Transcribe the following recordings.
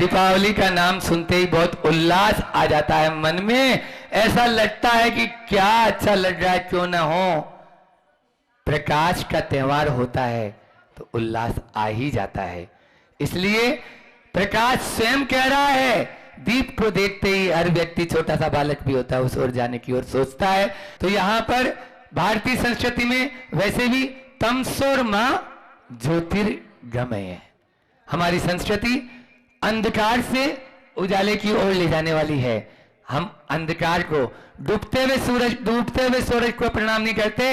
दीपावली का नाम सुनते ही बहुत उल्लास आ जाता है मन में, ऐसा लगता है कि क्या अच्छा लग रहा है, क्यों ना हो। प्रकाश का त्योहार होता है तो उल्लास आ ही जाता है। इसलिए प्रकाश स्वयं कह रहा है, दीप को देखते ही हर व्यक्ति, छोटा सा बालक भी होता है, उस ओर जाने की ओर सोचता है। तो यहां पर भारतीय संस्कृति में वैसे भी तमसोर मां ज्योतिर्गमय है। हमारी संस्कृति अंधकार से उजाले की ओर ले जाने वाली है। हम अंधकार को, डूबते हुए सूरज को प्रणाम नहीं करते,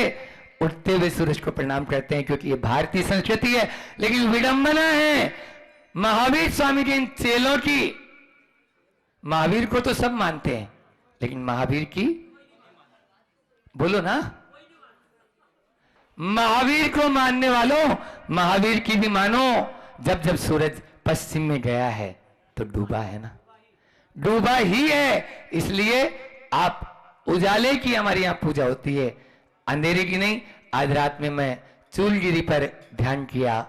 उठते हुए सूरज को प्रणाम करते हैं, क्योंकि ये भारतीय संस्कृति है। लेकिन विडंबना है महावीर स्वामी के इन चेलों की। महावीर को तो सब मानते हैं, लेकिन महावीर की, बोलो ना, महावीर को मानने वालों, महावीर की भी मानो। जब जब सूरज पश्चिम में गया है तो डूबा है ना, डूबा ही है। इसलिए आप उजाले की हमारे यहां पूजा होती है, अंधेरे की नहीं। आज रात में मैं चूलगिरी पर ध्यान किया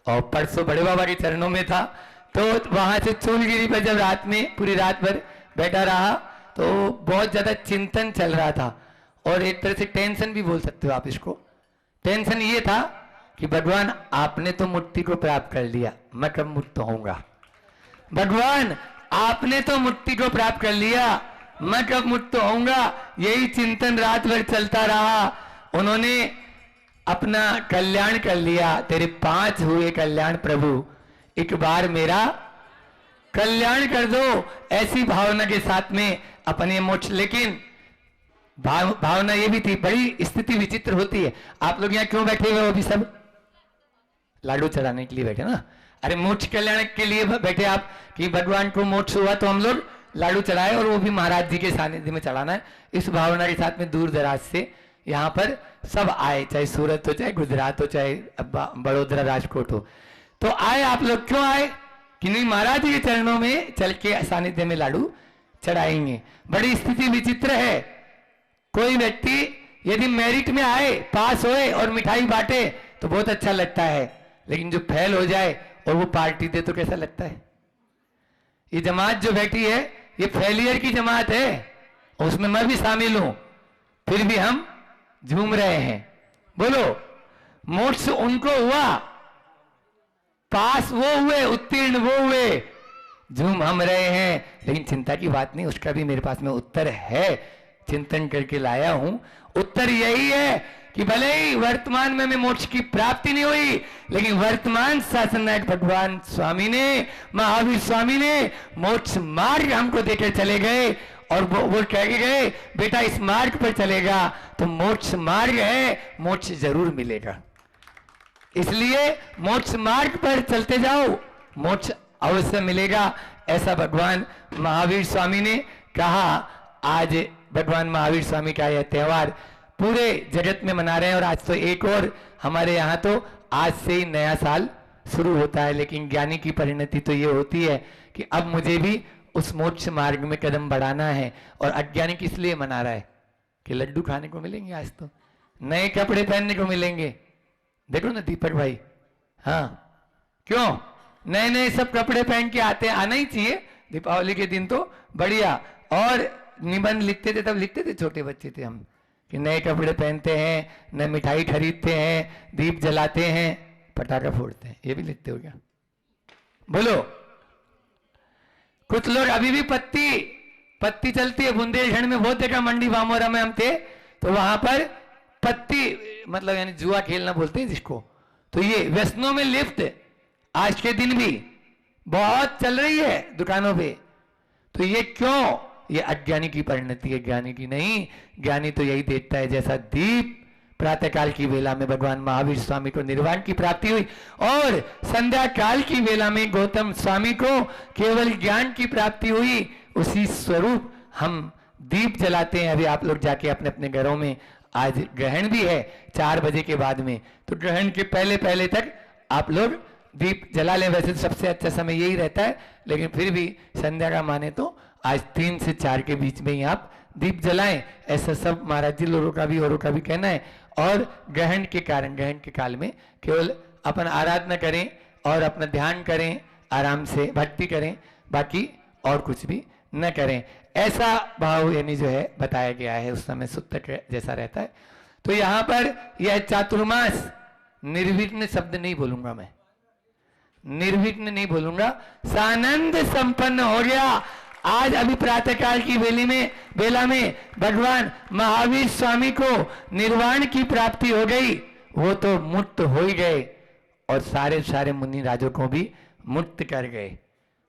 और परसों बड़े बाबा के चरणों में था, तो वहां से चूलगिरी पर जब रात में पूरी रात भर बैठा रहा तो बहुत ज्यादा चिंतन चल रहा था, और एक तरह से टेंशन भी बोल सकते हो आप इसको। टेंशन ये था कि भगवान आपने तो मुक्ति को प्राप्त कर लिया, मैं कब मुक्त होऊंगा। भगवान आपने तो मुक्ति को प्राप्त कर लिया, मैं कब मुक्त होऊंगा। यही चिंतन रात भर चलता रहा। उन्होंने अपना कल्याण कर लिया, तेरे 5 हुए कल्याण प्रभु, एक बार मेरा कल्याण कर दो, ऐसी भावना के साथ में अपने मोक्ष। लेकिन भावना ये भी थी, बड़ी स्थिति विचित्र होती है। आप लोग यहाँ क्यों बैठे हुए हो? अभी सब लाडू चढ़ाने के लिए बैठे ना। अरे मोक्ष कल्याण के लिए बैठे आप, कि भगवान को मोक्ष हुआ तो हम लोग लाडू चढ़ाए, और वो भी महाराज जी के सानिध्य में चढ़ाना है। इस भावना के साथ में दूर दराज से यहाँ पर सब आए, चाहे सूरत हो, चाहे गुजरात हो, चाहे बड़ोदरा, राजकोट हो, तो आए। आप लोग क्यों आए? कि नहीं, महाराज जी के चरणों में चल के सानिध्य में लाडू चढ़ाएंगे। बड़ी स्थिति विचित्र है। कोई व्यक्ति यदि मेरिट में आए, पास होए और मिठाई बांटे तो बहुत अच्छा लगता है, लेकिन जो फेल हो जाए और वो पार्टी दे तो कैसा लगता है? ये जमात जो बैठी है ये फेलियर की जमात है, उसमें मैं भी शामिल हूं, फिर भी हम झूम रहे हैं। बोलो, मोक्ष उनको हुआ, पास वो हुए, उत्तीर्ण वो हुए, झूम हम रहे हैं। लेकिन चिंता की बात नहीं, उसका भी मेरे पास में उत्तर है, चिंतन करके लाया हूं। उत्तर यही है कि भले ही वर्तमान में मोक्ष की प्राप्ति नहीं हुई, लेकिन वर्तमान शासन नायक भगवान स्वामी ने, महावीर स्वामी ने मोक्ष मार्ग हमको देकर चले गए, और वो कह के गए, बेटा इस मार्ग पर चलेगा तो मोक्ष मार्ग है, मोक्ष जरूर मिलेगा। इसलिए मोक्ष मार्ग पर चलते जाओ, मोक्ष अवश्य मिलेगा। ऐसा भगवान महावीर स्वामी ने कहा। आज भगवान महावीर स्वामी का यह त्योहार पूरे जगत में मना रहे हैं। और आज तो एक और हमारे यहाँ तो आज से ही नया साल शुरू होता है। लेकिन ज्ञानी की परिणति तो ये होती है कि अब मुझे भी उस मोक्ष मार्ग में कदम बढ़ाना है। और अज्ञानी किस लिए मना रहा है? कि लड्डू खाने को मिलेंगे, आज तो नए कपड़े पहनने को मिलेंगे। देखो ना दीपक भाई, हाँ क्यों नए नए सब कपड़े पहन के आते हैं, आना ही चाहिए दीपावली के दिन तो बढ़िया। और निबंध लिखते थे, तब लिखते थे, छोटे बच्चे थे हम, कि नए कपड़े पहनते हैं, नए मिठाई खरीदते हैं, दीप जलाते हैं, पटाखा फोड़ते हैं। ये भी लिखते हो क्या? बोलो। कुछ लोग अभी भी पत्ती चलती है बुंदेलखंड में, बहुत देखा, मंडी बामोरा में हम थे तो वहां पर पत्ती, मतलब यानी जुआ खेलना बोलते हैं जिसको, तो ये व्यसनों में लिप्त आज के दिन भी बहुत चल रही है दुकानों पे। तो ये क्यों? ये अज्ञानी की परिणति है, ज्ञानी की नहीं। ज्ञानी तो यही देखता है, जैसा दीप प्रातः काल की वेला में भगवान महावीर स्वामी को निर्वाण की प्राप्ति हुई, और संध्या काल की वेला में गौतम स्वामी को केवल ज्ञान की प्राप्ति हुई, उसी स्वरूप हम दीप जलाते हैं। अभी आप लोग जाके अपने अपने घरों में, आज ग्रहण भी है 4 बजे के बाद में, तो ग्रहण के पहले पहले तक आप लोग दीप जला लें। वैसे तो सबसे अच्छा समय यही रहता है, लेकिन फिर भी संध्या का माने तो आज 3 से 4 के बीच में ही आप दीप जलाएं। ऐसा सब महाराज जी लोगों का भी, औरों का भी कहना है। और ग्रहण के कारण, ग्रहण के काल में केवल अपन आराधना करें और अपना ध्यान करें, आराम से भक्ति करें, बाकी और कुछ भी न करें, ऐसा भाव यानी जो है बताया गया है। उस समय सूत्र जैसा रहता है। तो यहाँ पर यह चातुर्मास, निर्विघ्न शब्द नहीं बोलूंगा मैं, निर्विघ्न नहीं बोलूंगा, सानंद संपन्न हो गया। आज अभी प्रातःकाल की बेला में भगवान महावीर स्वामी को निर्वाण की प्राप्ति हो गई, वो तो मुक्त हो ही गए और सारे सारे मुनि राजों को भी मुक्त कर गए।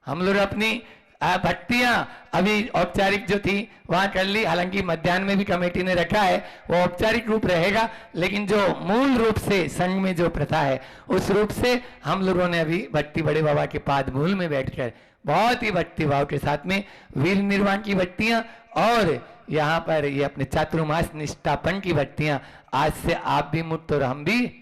हम लोग अपनी भक्तियां अभी औपचारिक जो थी वहां कर ली, हालांकि मध्याह्न में भी कमेटी ने रखा है, वो औपचारिक रूप रहेगा, लेकिन जो मूल रूप से संघ में जो प्रथा है उस रूप से हम लोगों ने अभी भक्ति बड़े बाबा के पाद मूल में बैठकर बहुत ही भक्ति भाव के साथ में वीर निर्वाण की भक्तियां और यहाँ पर ये अपने चातुर्मास निष्ठापन की भक्तियां, आज से आप भी मुक्त और हम भी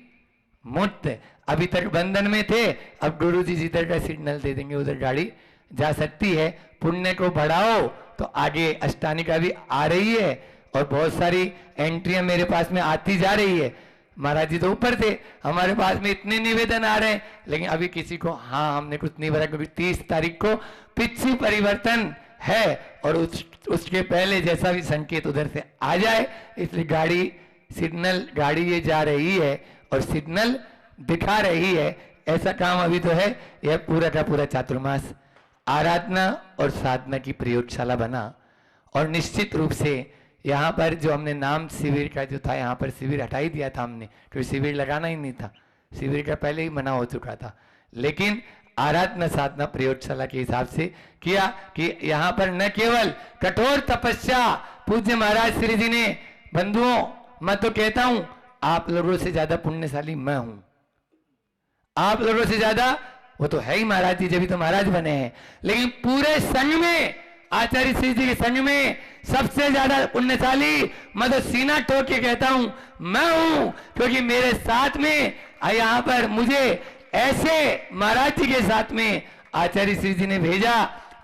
मुक्त। अभी तक बंधन में थे, अब गुरु जी जिधर का सिग्नल दे देंगे उधर गाड़ी जा सकती है। पुण्य को बढ़ाओ तो आगे अष्टानिका भी आ रही है और बहुत सारी एंट्रियां मेरे पास में आती जा रही है। महाराज जी तो ऊपर थे, हमारे पास में इतने निवेदन आ रहे हैं, लेकिन अभी किसी को हाँ हमने कुछ नहीं भरा, क्योंकि 30 तारीख को पिछली परिवर्तन है और उसके पहले जैसा भी संकेत उधर से आ जाए, इसलिए गाड़ी ये जा रही है और सिग्नल दिखा रही है। ऐसा काम अभी तो है। यह पूरा का पूरा चातुर्मास आराधना और साधना की प्रयोगशाला बना और निश्चित रूप से यहाँ पर जो हमने नाम शिविर का जो था, यहाँ पर शिविर हटा ही दिया था हमने, क्योंकि शिविर लगाना ही नहीं था, शिविर का पहले ही मना हो चुका था, लेकिन आराधना साधना प्रयोगशाला के हिसाब से किया कि यहाँ पर न केवल कठोर तपस्या पूज्य महाराज श्री जी ने, बंधुओं मैं तो कहता हूं आप लोगों से ज्यादा पुण्यशाली मैं हूं, आप लोगों से ज्यादा वो तो है ही महाराज जी, जब भी तो महाराज बने हैं, लेकिन पूरे संघ में आचार्य श्री जी के संघ में सबसे ज्यादा पुण्यशाली मैं तो सीना ठोक के कहता हूं मैं हूं, क्योंकि मेरे साथ में यहाँ पर मुझे ऐसे महाराज जी के साथ में आचार्य श्री जी ने भेजा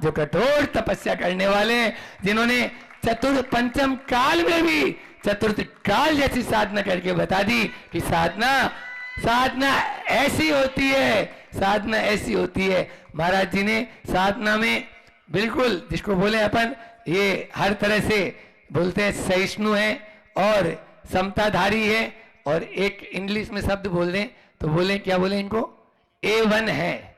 जो कठोर तपस्या करने वाले, जिन्होंने चतुर्थ पंचम काल में भी चतुर्थ काल जैसी साधना करके बता दी कि साधना ऐसी होती है, साधना ऐसी होती है। महाराज जी ने साधना में बिल्कुल जिसको बोले अपन ये हर तरह से बोलते हैं सहिष्णु है और समताधारी है, और एक इंग्लिश में शब्द बोल दें तो बोले क्या बोले इनको, A1 है।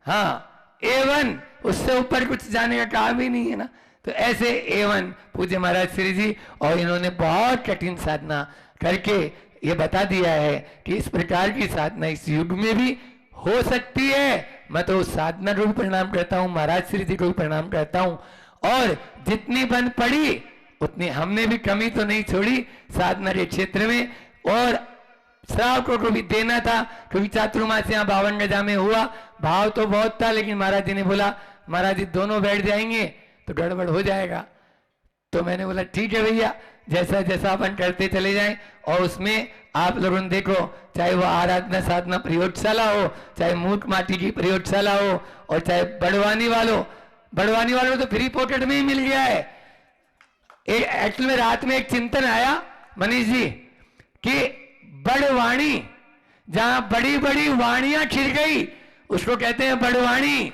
हाँ A1, उससे ऊपर कुछ जाने का काम ही नहीं है ना। तो ऐसे A1 पूज्य महाराज श्री जी, और इन्होंने बहुत कठिन साधना करके ये बता दिया है कि इस प्रकार की साधना इस युग में भी हो सकती है। मैं तो साधना को भी प्रणाम करता हूँ, महाराज श्री जी को भी प्रणाम करता हूँ, और जितनी बन पड़ी उतनी हमने भी कमी तो नहीं छोड़ी साधना के क्षेत्र में, और श्रावकों को भी देना था, क्योंकि चातुर्मास यहाँ 52 गजा में हुआ। भाव तो बहुत था, लेकिन महाराज जी ने बोला महाराज जी दोनों बैठ जाएंगे तो गड़बड़ हो जाएगा। तो मैंने बोला ठीक है भैया, जैसा जैसा अपन करते चले जाएं, और उसमें आप लोगों ने देखो, चाहे वो आराधना साधना प्रयोगशाला हो, चाहे मूक माटी की प्रयोगशाला हो, और चाहे बड़वानी वालों तो फ्री पॉकेट में ही मिल गया है। एक्चुअल में रात में एक चिंतन आया मनीष जी कि बड़वाणी, जहां बड़ी बड़ी वाणियां खिल गई उसको कहते हैं बड़वाणी।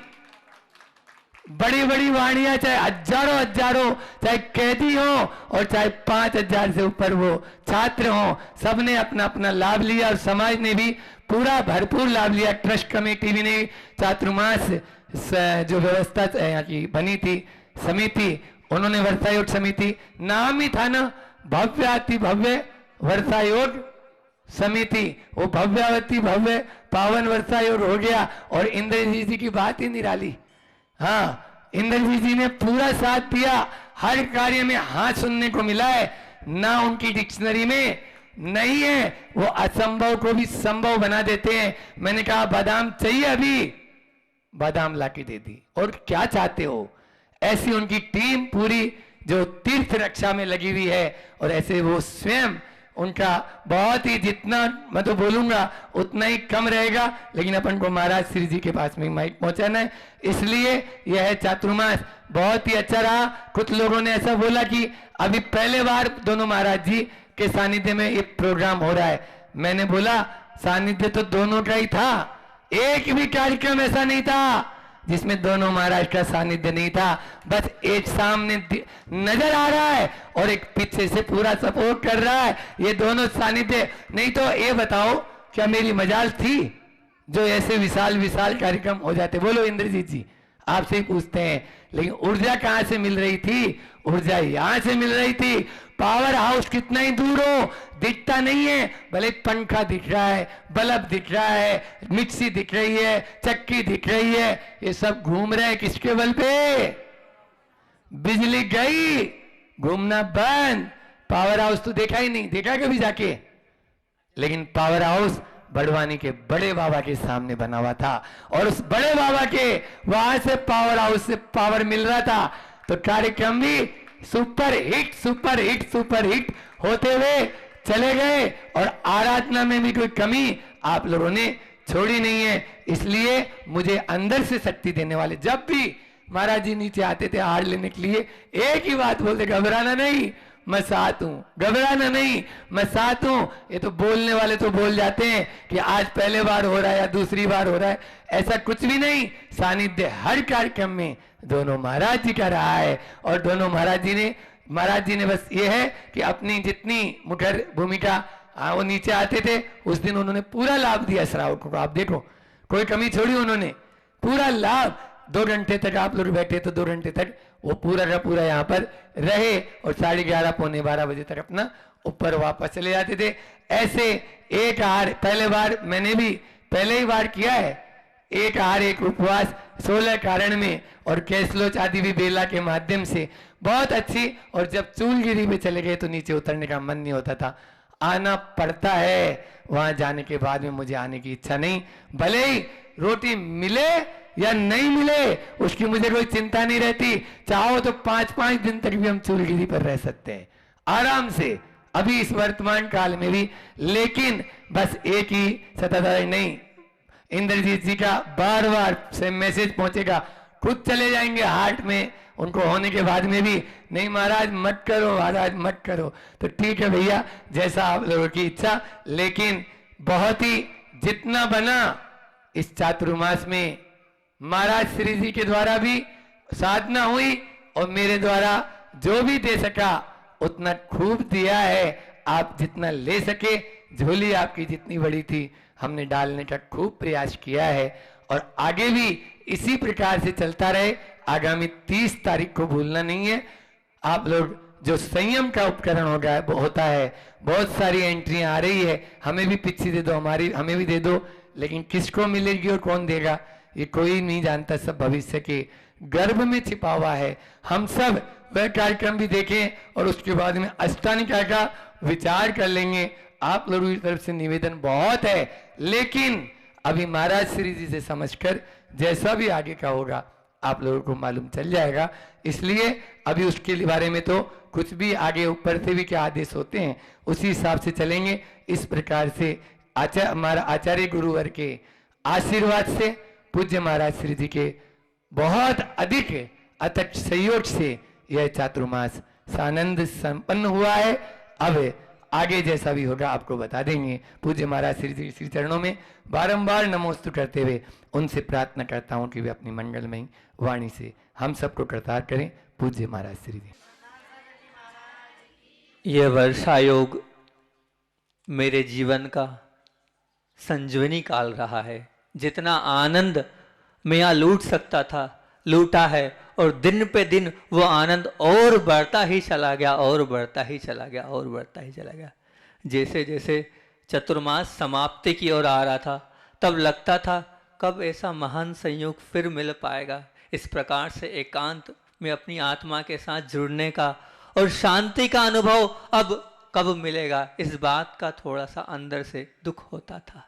बड़ी बड़ी वाणियां, चाहे हजारों, चाहे कैदी हो और चाहे 5000 से ऊपर वो छात्र हो, सबने अपना अपना लाभ लिया, और समाज ने भी पूरा भरपूर लाभ लिया। ट्रस्ट कमेटी भी ने चातुर्मास जो व्यवस्था यहाँ की बनी थी समिति, उन्होंने वर्षायोग समिति, नाम ही था ना भव्याति भव्य वर्षायोग समिति, वो भव्यावती भव्य पावन वर्षायोग हो गया। और इंद्र जी की बात ही निराली। हाँ, इंद्रजीत जी ने पूरा साथ दिया, हर कार्य में हाँ सुनने को मिला है, ना उनकी डिक्शनरी में नहीं है, वो असंभव को भी संभव बना देते हैं। मैंने कहा बादाम चाहिए, अभी बादाम लाके दे दी, और क्या चाहते हो। ऐसी उनकी टीम पूरी जो तीर्थ रक्षा में लगी हुई है, और ऐसे वो स्वयं उनका बहुत ही, जितना मैं तो बोलूंगा उतना ही कम रहेगा, लेकिन अपन को महाराज श्री जी के पास में माइक पहुंचाना है, इसलिए यह चातुर्मास बहुत ही अच्छा रहा। कुछ लोगों ने ऐसा बोला कि अभी पहले बार दोनों महाराज जी के सानिध्य में ये प्रोग्राम हो रहा है। मैंने बोला सानिध्य तो दोनों का ही था, एक भी कार्यक्रम ऐसा नहीं था जिसमें दोनों महाराज का सानिध्य नहीं था, बस एक सामने नजर आ रहा है और एक पीछे से पूरा सपोर्ट कर रहा है, ये दोनों सानिध्य। नहीं तो ये बताओ क्या मेरी मजाल थी जो ऐसे विशाल विशाल कार्यक्रम हो जाते? बोलो इंद्रजीत जी, आपसे ही पूछते हैं। लेकिन ऊर्जा कहां से मिल रही थी? ऊर्जा यहां से मिल रही थी। पावर हाउस कितना ही दूर हो दिखता नहीं है, भले पंखा दिख रहा है, बल्ब दिख रहा है, मिक्सी दिख रही है, चक्की दिख रही है, ये सब घूम रहे हैं किसके बल पे? बिजली गई, घूमना बंद। पावर हाउस तो देखा ही नहीं, देखा कभी जाके? लेकिन पावर हाउस बड़वानी के बड़े बाबा के सामने बना हुआ था और उस बड़े बाबा के वहां से पावर हाउस से पावर मिल रहा था। तो कार्यक्रम भी super hit super hit super hit होते हुए चले गए और आराधना में भी कोई कमी आप लोगों ने छोड़ी नहीं है। इसलिए मुझे अंदर से शक्ति देने वाले जब भी महाराज जी नीचे आते थे हार लेने के लिए, एक ही बात बोलते, घबराना नहीं, मैं साथ हूं, घबराना नहीं, मैं साथ हूं। ये तो बोलने वाले तो बोल जाते हैं कि आज पहले बार हो रहा है या दूसरी बार हो रहा है, ऐसा कुछ भी नहीं। सानिध्य हर कार्यक्रम में दोनों महाराज जी का रहा है और दोनों महाराज जी ने बस ये है कि अपनी जितनी मुखर भूमिका वो नीचे आते थे उस दिन उन्होंने पूरा लाभ दिया श्रावकों को। आप देखो कोई कमी छोड़ी, उन्होंने पूरा लाभ। 2 घंटे तक आप लोग बैठे तो 2 घंटे तक वो पूरा का पूरा यहाँ पर रहे और 11:30 पौने 12 बजे तक अपना ऊपर वापस चले जाते थे। ऐसे एक हार पहले बार मैंने भी पहले ही बार किया है, एक हार एक उपवास 16 कारण में और कैसलोच आदि भी बेला के माध्यम से बहुत अच्छी। और जब चूलगिरी में चले गए तो नीचे उतरने का मन नहीं होता था, आना पड़ता है। वहां जाने के बाद में मुझे आने की इच्छा नहीं, भले ही रोटी मिले या नहीं मिले उसकी मुझे कोई चिंता नहीं रहती। चाहो तो 5-5 दिन तक भी हम चूलगिरी पर रह सकते हैं आराम से, अभी इस वर्तमान काल में भी। लेकिन बस एक ही सतत नहीं, इंद्रजीत जी का बार बार से मैसेज पहुंचेगा, खुद चले जाएंगे हार्ट में, उनको होने के बाद में भी नहीं महाराज मत करो, महाराज मत करो। तो ठीक है भैया, जैसा आप लोगों की इच्छा। लेकिन बहुत ही जितना बना इस चातुर्मास में महाराज श्री जी के द्वारा भी साधना हुई और मेरे द्वारा जो भी दे सका उतना खूब दिया है। आप जितना ले सके, झोली आपकी जितनी बड़ी थी हमने डालने का खूब प्रयास किया है और आगे भी इसी प्रकार से चलता रहे। आगामी 30 तारीख को भूलना नहीं है। आप लोग जो संयम का उपकरण होता है, बहुत सारी एंट्रियां आ रही है, हमें भी पिछी दे दो, हमारी हमें भी दे दो, लेकिन किसको मिलेगी और कौन देगा ये कोई नहीं जानता, सब भविष्य के गर्भ में छिपा हुआ है। हम सब वह कार्यक्रम भी देखें और उसके बाद में अष्टानिका का विचार कर लेंगे। आप लोगों की तरफ से निवेदन बहुत है, लेकिन अभी महाराज श्री जी से समझकर जैसा भी आगे का होगा आप लोगों को मालूम चल जाएगा। इसलिए अभी उसके बारे में तो कुछ भी आगे ऊपर से भी क्या आदेश होते हैं उसी हिसाब से चलेंगे। इस प्रकार से हमारा आचार्य गुरुवर के आशीर्वाद से, पूज्य महाराज श्री जी के बहुत अधिक अथक सहयोग से यह चातुर्मास सानंद संपन्न हुआ है। अब आगे जैसा भी होगा आपको बता देंगे। पूज्य महाराज श्री जी श्री चरणों में बारंबार नमोस्तु करते हुए उनसे प्रार्थना करता हूं कि वे अपनी मंगलमयी वाणी से हम सबको करतार करें। पूज्य महाराज श्री जी। यह वर्षा योग मेरे जीवन का संजीवनी काल रहा है। जितना आनंद मैं यहाँ लूट सकता था लूटा है और दिन पे दिन वो आनंद और बढ़ता ही चला गया और बढ़ता ही चला गया और बढ़ता ही चला गया। जैसे जैसे चतुर्मास समाप्ति की ओर आ रहा था तब लगता था कब ऐसा महान संयोग फिर मिल पाएगा। इस प्रकार से एकांत में अपनी आत्मा के साथ जुड़ने का और शांति का अनुभव अब कब मिलेगा, इस बात का थोड़ा सा अंदर से दुख होता था।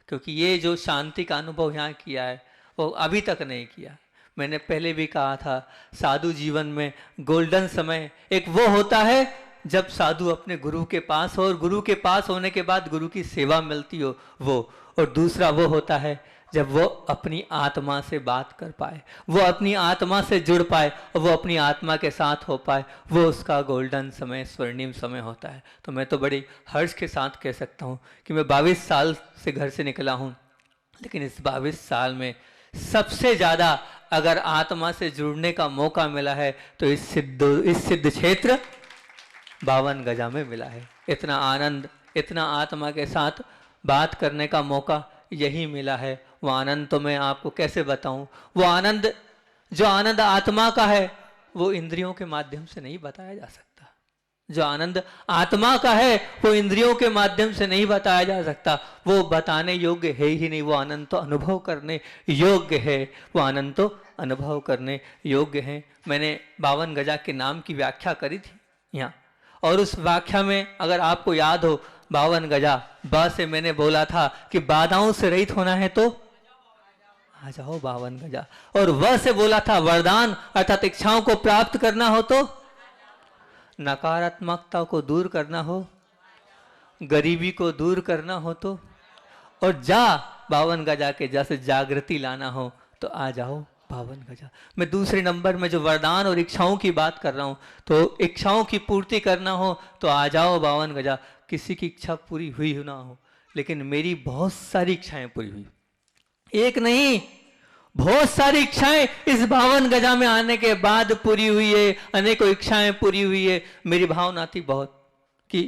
क्योंकि ये जो शांति का अनुभव यहाँ किया है वो अभी तक नहीं किया। मैंने पहले भी कहा था, साधु जीवन में गोल्डन समय एक वो होता है जब साधु अपने गुरु के पास हो और गुरु के पास होने के बाद गुरु की सेवा मिलती हो वो, और दूसरा वो होता है जब वो अपनी आत्मा से बात कर पाए, वो अपनी आत्मा से जुड़ पाए और वो अपनी आत्मा के साथ हो पाए, वो उसका गोल्डन समय, स्वर्णिम समय होता है। तो मैं तो बड़ी हर्ष के साथ कह सकता हूँ कि मैं 22 साल से घर से निकला हूँ, लेकिन इस 22 साल में सबसे ज्यादा अगर आत्मा से जुड़ने का मौका मिला है तो इस सिद्ध क्षेत्र 52 गजा में मिला है। इतना आनंद, इतना आत्मा के साथ बात करने का मौका यही मिला है। वो आनंद तो मैं आपको कैसे बताऊं। वो आनंद, जो आनंद आत्मा का है, वो इंद्रियों के माध्यम से नहीं बताया जा सकता। जो आनंद आत्मा का है वो इंद्रियों के माध्यम से नहीं बताया जा सकता। वो बताने योग्य है ही नहीं। वो आनंद तो अनुभव करने योग्य है। वो आनंद तो अनुभव करने योग्य है। मैंने 52 गजा के नाम की व्याख्या करी थी यहाँ, और उस व्याख्या में अगर आपको याद हो, 52 गजा ब से मैंने बोला था कि बाधाओं से रहित होना है तो आ जाओ 52 गजा, और व से बोला था वरदान अर्थात इच्छाओं को प्राप्त करना हो तो, नकारात्मकता को दूर करना हो, गरीबी को दूर करना हो तो, और जा 52 गजा के जैसे जागृति लाना हो तो आ जाओ 52 गजा। मैं दूसरे नंबर में जो वरदान और इच्छाओं की बात कर रहा हूं, तो इच्छाओं की पूर्ति करना हो तो आ जाओ 52 गजा। किसी की इच्छा पूरी हुई ना हो, लेकिन मेरी बहुत सारी इच्छाएं पूरी हुई, एक नहीं बहुत सारी इच्छाएं इस 52 गजा में आने के बाद पूरी हुई है। अनेकों इच्छाएं पूरी हुई है। मेरी भावना थी बहुत कि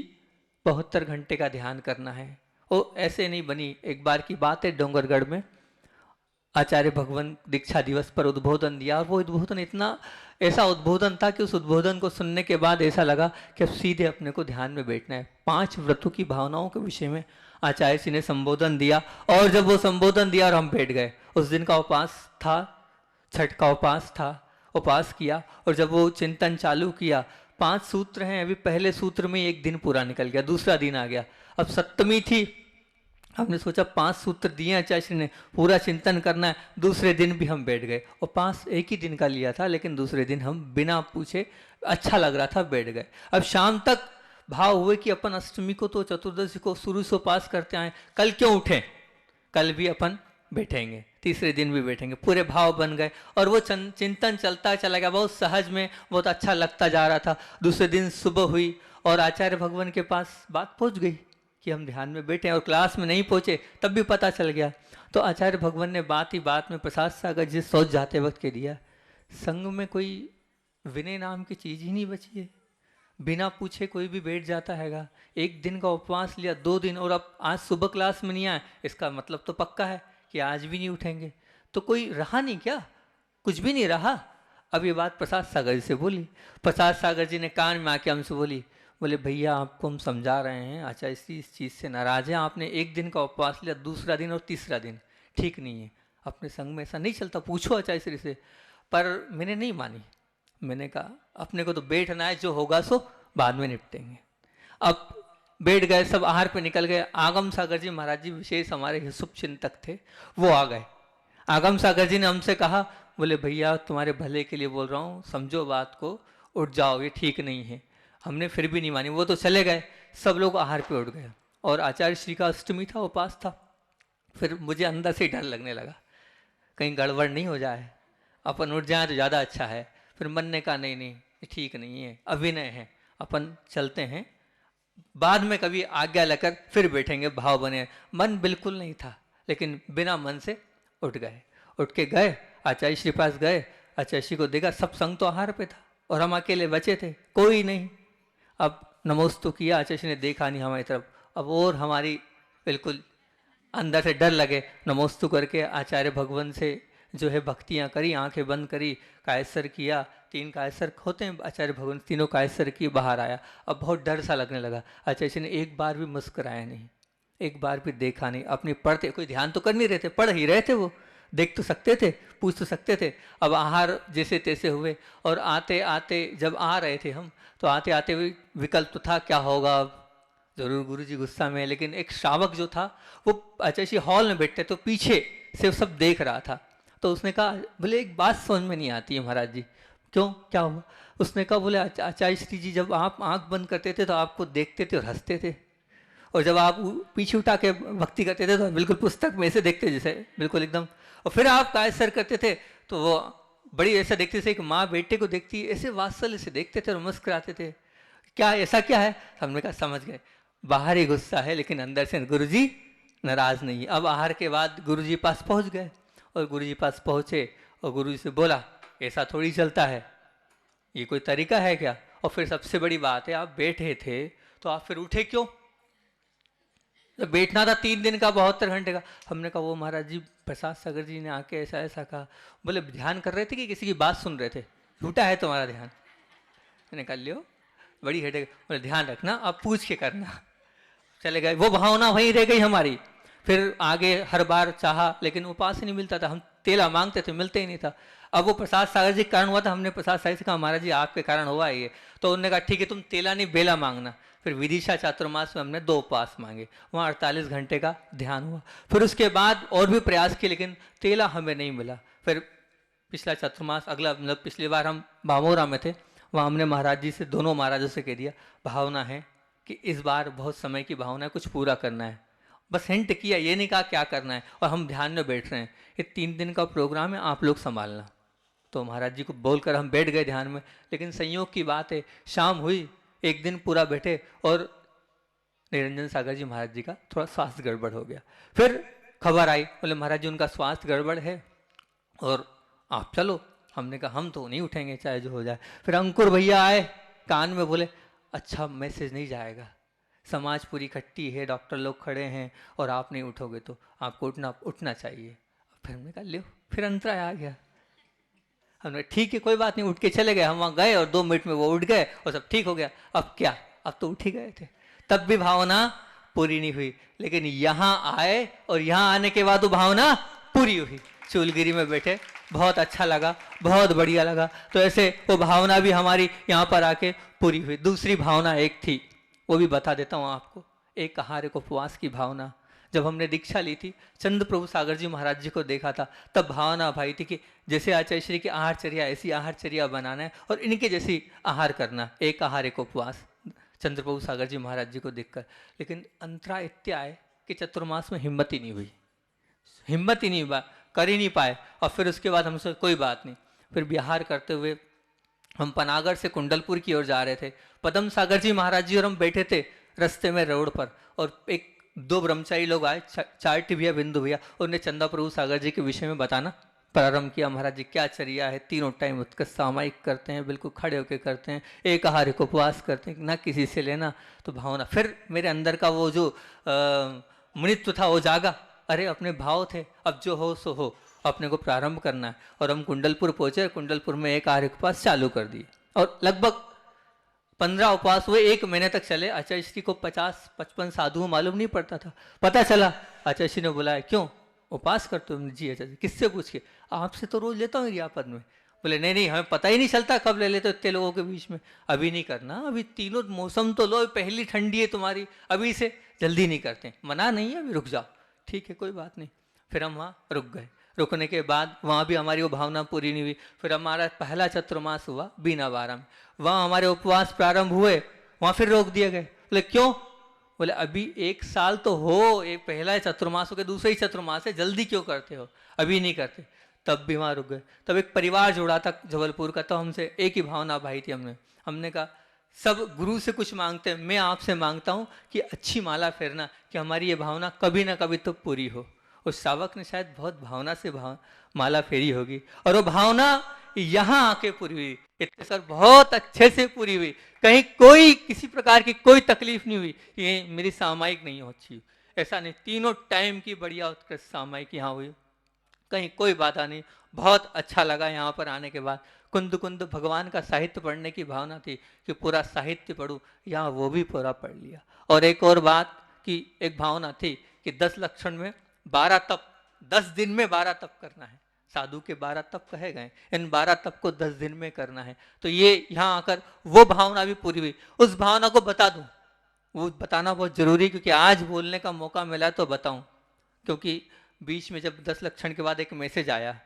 72 घंटे का ध्यान करना है। वो ऐसे नहीं बनी। एक बार की बात है, डोंगरगढ़ में आचार्य भगवान दीक्षा दिवस पर उद्बोधन दिया, और वो उद्बोधन इतना ऐसा उद्बोधन था कि उस उद्बोधन को सुनने के बाद ऐसा लगा कि अब सीधे अपने को ध्यान में बैठना है। 5 व्रतों की भावनाओं के विषय में आचार्य जी ने संबोधन दिया, और जब वो संबोधन दिया और हम बैठ गए, उस दिन का उपास था, छठ का उपास था, उपास किया, और जब वो चिंतन चालू किया, 5 सूत्र हैं, अभी पहले सूत्र में एक दिन पूरा निकल गया, दूसरा दिन आ गया, अब सप्तमी थी। हमने सोचा 5 सूत्र दिए आचार्य श्री ने, पूरा चिंतन करना है। दूसरे दिन भी हम बैठ गए, और 5 एक ही दिन का लिया था, लेकिन दूसरे दिन हम बिना पूछे, अच्छा लग रहा था, बैठ गए। अब शाम तक भाव हुए कि अपन अष्टमी को तो चतुर्दशी को शुरू से उपास करते आए, कल क्यों उठे, कल भी अपन बैठेंगे, तीसरे दिन भी बैठेंगे। पूरे भाव बन गए, और वो चिंतन चलता चला गया, बहुत सहज में, बहुत अच्छा लगता जा रहा था। दूसरे दिन सुबह हुई और आचार्य भगवान के पास बात पहुंच गई कि हम ध्यान में बैठे, और क्लास में नहीं पहुंचे तब भी पता चल गया। तो आचार्य भगवान ने बात ही बात में प्रसाद सागर जी सोच जाते वक्त के दिया, संग में कोई विनय नाम की चीज ही नहीं बची है। बिना पूछे कोई भी बैठ जाता हैगा। एक दिन का उपवास लिया, 2 दिन, और अब आज सुबह क्लास में नहीं आए, इसका मतलब तो पक्का है कि आज भी नहीं उठेंगे। तो कोई रहा नहीं क्या, कुछ भी नहीं रहा। अब ये बात प्रसाद सागर जी से बोली। प्रसाद सागर जी ने कान में आके हमसे बोले भैया आपको हम समझा रहे हैं, आचार्य श्री इस चीज़ से नाराज है, आपने एक दिन का उपवास लिया, दूसरा दिन और तीसरा दिन ठीक नहीं है, अपने संग में ऐसा नहीं चलता, पूछो आचार्य श्री से। पर मैंने नहीं मानी। मैंने कहा अपने को तो बैठना है, जो होगा सो बाद में निपटेंगे। अब बैठ गए, सब आहार पे निकल गए। आगम सागर जी महाराज जी विशेष हमारे शुभ चिंतक थे, वो आ गए। आगम सागर जी ने हमसे कहा, बोले भैया तुम्हारे भले के लिए बोल रहा हूँ, समझो बात को, उठ जाओ, ये ठीक नहीं है। हमने फिर भी नहीं मानी, वो तो चले गए, सब लोग आहार पे उठ गए, और आचार्य श्री का अष्टमी था, उपास था। फिर मुझे अंदर से डर लगने लगा, कहीं गड़बड़ नहीं हो जाए, अपन उठ जाए तो ज़्यादा अच्छा है। फिर मन ने कहा नहीं नहीं ठीक नहीं है, अभिनय है, अपन चलते हैं, बाद में कभी आज्ञा लेकर फिर बैठेंगे, भाव बने। मन बिल्कुल नहीं था, लेकिन बिना मन से उठ गए। उठ के गए, आचार्य श्री पास गए, आचार्य श्री को देखा, सब संग तो आहार पे था और हम अकेले बचे थे, कोई नहीं। अब नमोस्तु किया, आचार्य श्री ने देखा नहीं हमारी तरफ। अब और हमारी बिल्कुल अंदर से डर लगे। नमोस्तु करके आचार्य भगवान से जो है भक्तियाँ करी, आंखें बंद करी, कायसर किया, 3 कायसर होते हैं आचार्य भगवान, तीनों कायसर की, बाहर आया। अब बहुत डर सा लगने लगा। आचार्य श्री ने एक बार भी मुस्कुराया नहीं, एक बार भी देखा नहीं। अपनी पढ़ते, कोई ध्यान तो कर नहीं रहे थे, पढ़ ही रहे थे, वो देख तो सकते थे, पूछ तो सकते थे। अब आहार जैसे तैसे हुए, और आते आते जब आ रहे थे हम, तो आते आते हुए विकल्प तो था क्या होगा, जरूर गुरुजी गुस्सा में। लेकिन एक श्रावक जो था वो आचार्य श्री हॉल में बैठते, तो पीछे से सब देख रहा था। तो उसने कहा, बोले एक बात समझ में नहीं आती है महाराज जी। क्यों, क्या हुआ? उसने कहा, बोले आचार्य श्री जी जब आप आंख बंद करते थे तो आपको देखते थे और हंसते थे, और जब आप पीछे उठा के भक्ति करते थे तो बिल्कुल पुस्तक में ऐसे देखते जैसे बिल्कुल एकदम, और फिर आप कायसर करते थे तो वो बड़ी ऐसा देखते थे, एक माँ बेटे को देखती है ऐसे वात्सल्य से देखते थे और मुस्कुराते थे। क्या ऐसा क्या है? हमने कहा समझ गए, बाहर ही गुस्सा है लेकिन अंदर से गुरुजी नाराज नहीं है। अब आहार के बाद गुरुजी पास पहुंच गए और गुरु जी पास पहुँचे और गुरु जी से बोला ऐसा थोड़ी चलता है, ये कोई तरीका है क्या? और फिर सबसे बड़ी बात है, आप बैठे थे तो आप फिर उठे क्यों? तो बैठना था 3 दिन का 72 घंटे का। हमने कहा वो महाराज जी प्रसाद सागर जी ने आके ऐसा ऐसा कहा। बोले ध्यान कर रहे थे कि किसी की बात सुन रहे थे? झूठा है तुम्हारा ध्यान। मैंने कहा लियो बड़ी हेडेक। बोले ध्यान रखना, आप पूछ के करना। चले गए, वो भावना वहीं रह गई हमारी। फिर आगे हर बार चाहा लेकिन उपास ही नहीं मिलता था, हम तेला मांगते थे मिलते ही नहीं था। अब वो प्रसाद सागर जी के कारण हुआ था। हमने प्रसाद सागर से कहा महाराज जी आपके कारण हुआ है ये। तो उन्होंने कहा ठीक है तुम तेला नहीं बेला मांगना। फिर विदिशा चातुर्मास में हमने 2 उपवास मांगे, वहाँ 48 घंटे का ध्यान हुआ। फिर उसके बाद और भी प्रयास किए लेकिन तेला हमें नहीं मिला। फिर पिछला चातुर्मास अगला मतलब पिछली बार हम बामोरा में थे, वहाँ हमने महाराज जी से दोनों महाराजों से कह दिया भावना है कि इस बार बहुत समय की भावना है, कुछ पूरा करना है। बस हिंट किया, ये नहीं कहा क्या करना है। और हम ध्यान में बैठ रहे हैं, ये 3 दिन का प्रोग्राम है, आप लोग संभालना। तो महाराज जी को बोलकर हम बैठ गए ध्यान में। लेकिन संयोग की बात है शाम हुई, एक दिन पूरा बैठे और निरंजन सागर जी महाराज जी का थोड़ा स्वास्थ्य गड़बड़ हो गया। फिर खबर आई, बोले महाराज जी उनका स्वास्थ्य गड़बड़ है और आप चलो। हमने कहा हम तो नहीं उठेंगे चाहे जो हो जाए। फिर अंकुर भैया आए, कान में बोले अच्छा मैसेज नहीं जाएगा, समाज पूरी इकट्ठी है, डॉक्टर लोग खड़े हैं और आप नहीं उठोगे तो आपको उठना चाहिए। फिर हमने कहा लो, फिर अंतराय आ गया। हमने ठीक है कोई बात नहीं, उठ के चले गए। हम वहाँ गए और 2 मिनट में वो उठ गए और सब ठीक हो गया। अब क्या, अब तो उठ ही गए थे, तब भी भावना पूरी नहीं हुई। लेकिन यहाँ आए और यहाँ आने के बाद वो भावना पूरी हुई। चूलगिरी में बैठे, बहुत अच्छा लगा, बहुत बढ़िया लगा। तो ऐसे वो भावना भी हमारी यहाँ पर आके पूरी हुई। दूसरी भावना एक थी, वो भी बता देता हूँ आपको, एक आहार एक उपवास की भावना। जब हमने दीक्षा ली थी, चंद्र प्रभु सागर जी महाराज जी को देखा था, तब भावना भाई थी कि जैसे आचार्य श्री की आहारचर्या ऐसी आहारचर्या बनाना है और इनके जैसी आहार करना, एक आहार एक उपवास, चंद्र प्रभु सागर जी महाराज जी को देखकर। लेकिन अंतरा इत्या आए कि चतुर्मास में हिम्मत ही नहीं हुई, हिम्मत ही नहीं हुआ, कर ही नहीं पाए। और फिर उसके बाद हमसे कोई बात नहीं, फिर बिहार करते हुए हम पनागढ़ से कुंडलपुर की ओर जा रहे थे। पदम सागर जी महाराज जी और हम बैठे थे रास्ते में रोड पर, और एक 2 ब्रह्मचारी लोग आए, चार्टी भैया बिंदु भैया, उन्होंने चंदा प्रभु सागर जी के विषय में बताना प्रारंभ किया। महाराज जी क्या चर्या है, 3 टाइम उत्कृष्ट सामायिक करते हैं, बिल्कुल खड़े होकर करते हैं, एक आहार को उपवास करते हैं, ना किसी से लेना। तो भावना, फिर मेरे अंदर का वो जो मुनित्व था वो जागा। अरे अपने भाव थे, अब जो हो सो हो, अपने को प्रारंभ करना है। और हम कुंडलपुर पहुंचे, कुंडलपुर में एक आहार उपवास चालू कर दिए और लगभग 15 उपवास हुए, 1 महीने तक चले। आचार्य श्री को 50-55 साधुओं मालूम नहीं पड़ता था। पता चला आचार्य श्री ने बुलाया, क्यों उपवास करते हो? जी आचार्य। किससे पूछ के? आपसे तो रोज लेता हूँ क्रियापद में। बोले नहीं नहीं, हमें पता ही नहीं चलता कब ले लेते हो इतने लोगों के बीच में। अभी नहीं करना, अभी तीनों मौसम तो लो, पहली ठंडी है तुम्हारी, अभी से जल्दी नहीं करते। मना नहीं है, अभी रुक जाओ। ठीक है कोई बात नहीं। फिर हम वहाँ रुक गए। रुकने के बाद वहाँ भी हमारी वो भावना पूरी नहीं हुई। फिर हमारा पहला चतुर्मास हुआ बीना बारा में, वहाँ हमारे उपवास प्रारंभ हुए, वहाँ फिर रोक दिए गए। बोले क्यों? बोले अभी 1 साल तो हो, एक पहला चतुर्मास हो गया, दूसरा ही चतुर्मास है, जल्दी क्यों करते हो? अभी नहीं करते। तब भी वहाँ रुक गए। तब एक परिवार जुड़ा था जबलपुर का, तो हमसे एक ही भावना भाई थी। हमने कहा सब गुरु से कुछ मांगते हैं, मैं आपसे मांगता हूँ कि अच्छी माला फेरना, कि हमारी ये भावना कभी ना कभी तो पूरी हो। उस शावक ने शायद बहुत भावना से माला फेरी होगी, और वो भावना यहाँ आके पूरी हुई। इतने सर बहुत अच्छे से पूरी हुई, कहीं कोई किसी प्रकार की कोई तकलीफ नहीं हुई, ये मेरी सामायिक नहीं होती, ऐसा नहीं। 3 टाइम की बढ़िया उत्कृष्ट सामायिक यहाँ हुई, कहीं कोई बाधा नहीं। बहुत अच्छा लगा यहाँ पर आने के बाद। कुंद कुंद भगवान का साहित्य पढ़ने की भावना थी कि पूरा साहित्य पढ़ूं, यहाँ वो भी पूरा पढ़ लिया। और एक और बात की एक भावना थी कि 10 लक्षण में 12 तप, 10 दिन में 12 तप करना है। साधु के 12 तप कहे गए, इन 12 तप को 10 दिन में करना है। तो ये यहाँ आकर वो भावना भी पूरी हुई। उस भावना को बता दूं, वो बताना बहुत जरूरी, क्योंकि आज बोलने का मौका मिला तो बताऊं। क्योंकि बीच में जब 10 लक्षण के बाद एक मैसेज आया,